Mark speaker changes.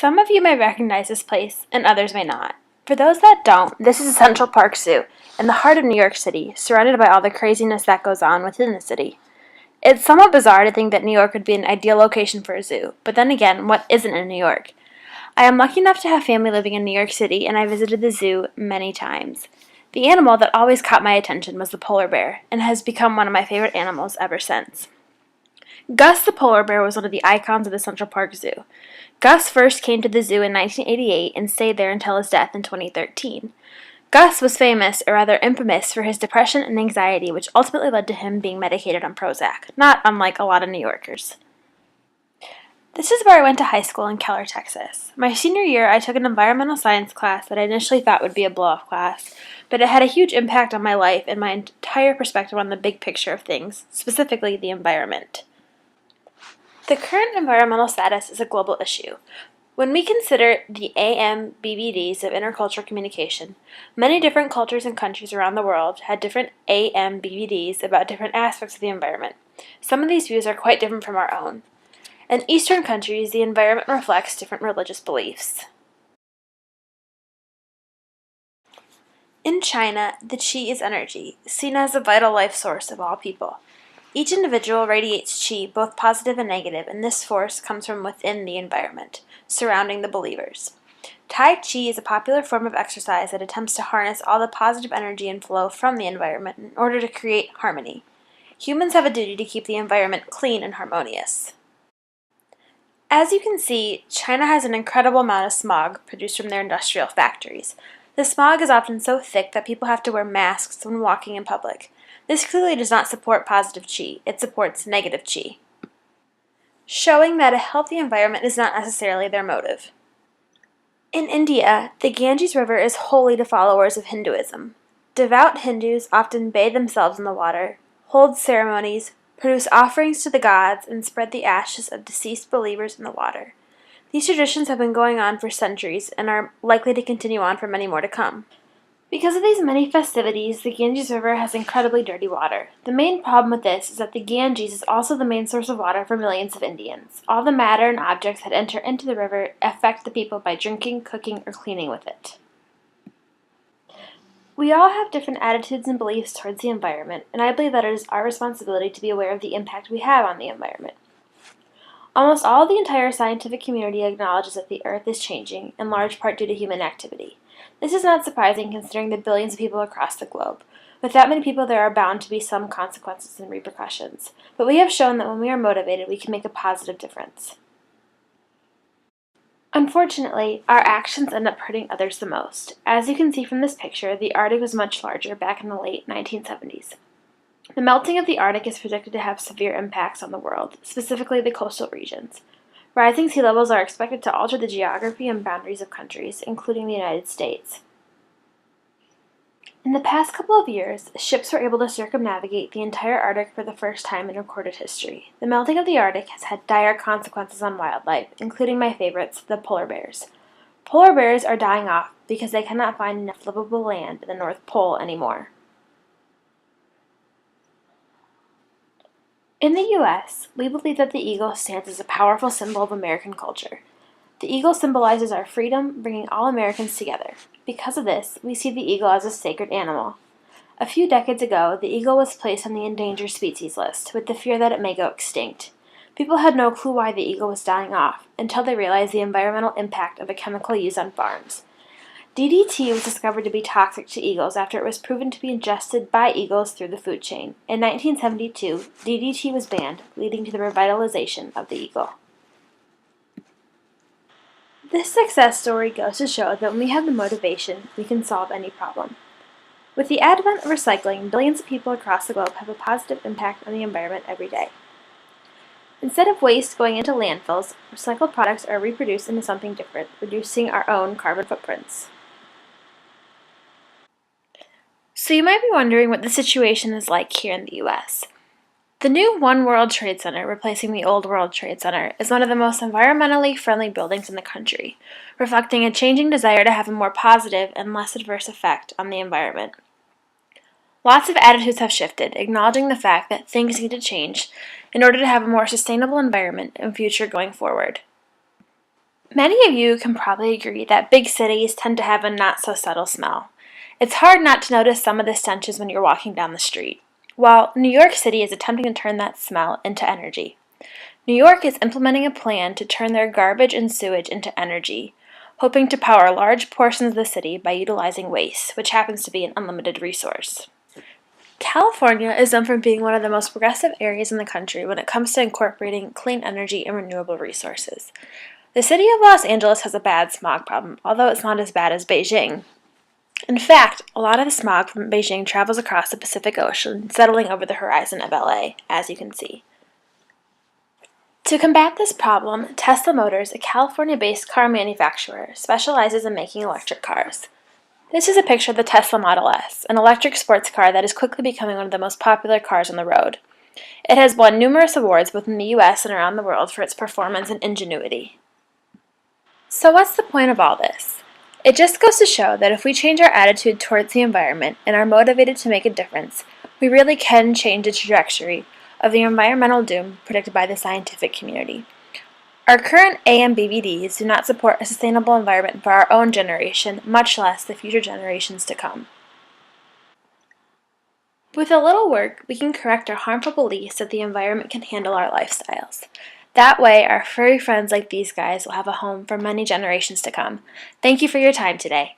Speaker 1: Some of you may recognize this place, and others may not. For those that don't, this is Central Park Zoo, in the heart of New York City, surrounded by all the craziness that goes on within the city. It's somewhat bizarre to think that New York would be an ideal location for a zoo, but then again, what isn't in New York? I am lucky enough to have family living in New York City, and I visited the zoo many times. The animal that always caught my attention was the polar bear, and has become one of my favorite animals ever since. Gus the polar bear was one of the icons of the Central Park Zoo. Gus first came to the zoo in 1988 and stayed there until his death in 2013. Gus was famous, or rather infamous, for his depression and anxiety, which ultimately led to him being medicated on Prozac, not unlike a lot of New Yorkers. This is where I went to high school in Keller, Texas. My senior year, I took an environmental science class that I initially thought would be a blow-off class, but it had a huge impact on my life and my entire perspective on the big picture of things, specifically the environment. The current environmental status is a global issue. When we consider the AMBVDs of intercultural communication, many different cultures and countries around the world had different AMBVDs about different aspects of the environment. Some of these views are quite different from our own. In Eastern countries, the environment reflects different religious beliefs. In China, the qi is energy, seen as a vital life source of all people. Each individual radiates qi, both positive and negative, and this force comes from within the environment, surrounding the believers. Tai Chi is a popular form of exercise that attempts to harness all the positive energy and flow from the environment in order to create harmony. Humans have a duty to keep the environment clean and harmonious. As you can see, China has an incredible amount of smog produced from their industrial factories. The smog is often so thick that people have to wear masks when walking in public. This clearly does not support positive qi, it supports negative qi, showing that a healthy environment is not necessarily their motive. In India, the Ganges River is holy to followers of Hinduism. Devout Hindus often bathe themselves in the water, hold ceremonies, produce offerings to the gods, and spread the ashes of deceased believers in the water. These traditions have been going on for centuries and are likely to continue on for many more to come. Because of these many festivities, the Ganges River has incredibly dirty water. The main problem with this is that the Ganges is also the main source of water for millions of Indians. All the matter and objects that enter into the river affect the people by drinking, cooking, or cleaning with it. We all have different attitudes and beliefs towards the environment, and I believe that it is our responsibility to be aware of the impact we have on the environment. Almost all of the entire scientific community acknowledges that the Earth is changing, in large part due to human activity. This is not surprising considering the billions of people across the globe. With that many people, there are bound to be some consequences and repercussions, but we have shown that when we are motivated, we can make a positive difference. Unfortunately, our actions end up hurting others the most. As you can see from this picture, the Arctic was much larger back in the late 1970s. The melting of the Arctic is predicted to have severe impacts on the world, specifically the coastal regions. Rising sea levels are expected to alter the geography and boundaries of countries, including the United States. In the past couple of years, ships were able to circumnavigate the entire Arctic for the first time in recorded history. The melting of the Arctic has had dire consequences on wildlife, including my favorites, the polar bears. Polar bears are dying off because they cannot find enough livable land in the North Pole anymore. In the U.S., we believe that the eagle stands as a powerful symbol of American culture. The eagle symbolizes our freedom, bringing all Americans together. Because of this, we see the eagle as a sacred animal. A few decades ago, the eagle was placed on the endangered species list, with the fear that it may go extinct. People had no clue why the eagle was dying off, until they realized the environmental impact of a chemical used on farms. DDT was discovered to be toxic to eagles after it was proven to be ingested by eagles through the food chain. In 1972, DDT was banned, leading to the revitalization of the eagle. This success story goes to show that when we have the motivation, we can solve any problem. With the advent of recycling, billions of people across the globe have a positive impact on the environment every day. Instead of waste going into landfills, recycled products are reproduced into something different, reducing our own carbon footprints. So you might be wondering what the situation is like here in the U.S. The new One World Trade Center, replacing the old World Trade Center, is one of the most environmentally friendly buildings in the country, reflecting a changing desire to have a more positive and less adverse effect on the environment. Lots of attitudes have shifted, acknowledging the fact that things need to change in order to have a more sustainable environment and future going forward. Many of you can probably agree that big cities tend to have a not-so-subtle smell. It's hard not to notice some of the stenches when you're walking down the street. Well, New York City is attempting to turn that smell into energy. New York is implementing a plan to turn their garbage and sewage into energy, hoping to power large portions of the city by utilizing waste, which happens to be an unlimited resource. California is known for being one of the most progressive areas in the country when it comes to incorporating clean energy and renewable resources. The city of Los Angeles has a bad smog problem, although it's not as bad as Beijing. In fact, a lot of the smog from Beijing travels across the Pacific Ocean, settling over the horizon of LA, as you can see. To combat this problem, Tesla Motors, a California-based car manufacturer, specializes in making electric cars. This is a picture of the Tesla Model S, an electric sports car that is quickly becoming one of the most popular cars on the road. It has won numerous awards both in the US and around the world for its performance and ingenuity. So what's the point of all this? It just goes to show that if we change our attitude towards the environment and are motivated to make a difference, we really can change the trajectory of the environmental doom predicted by the scientific community. Our current AMBVDs do not support a sustainable environment for our own generation, much less the future generations to come. With a little work, we can correct our harmful beliefs that the environment can handle our lifestyles. That way, our furry friends like these guys will have a home for many generations to come. Thank you for your time today.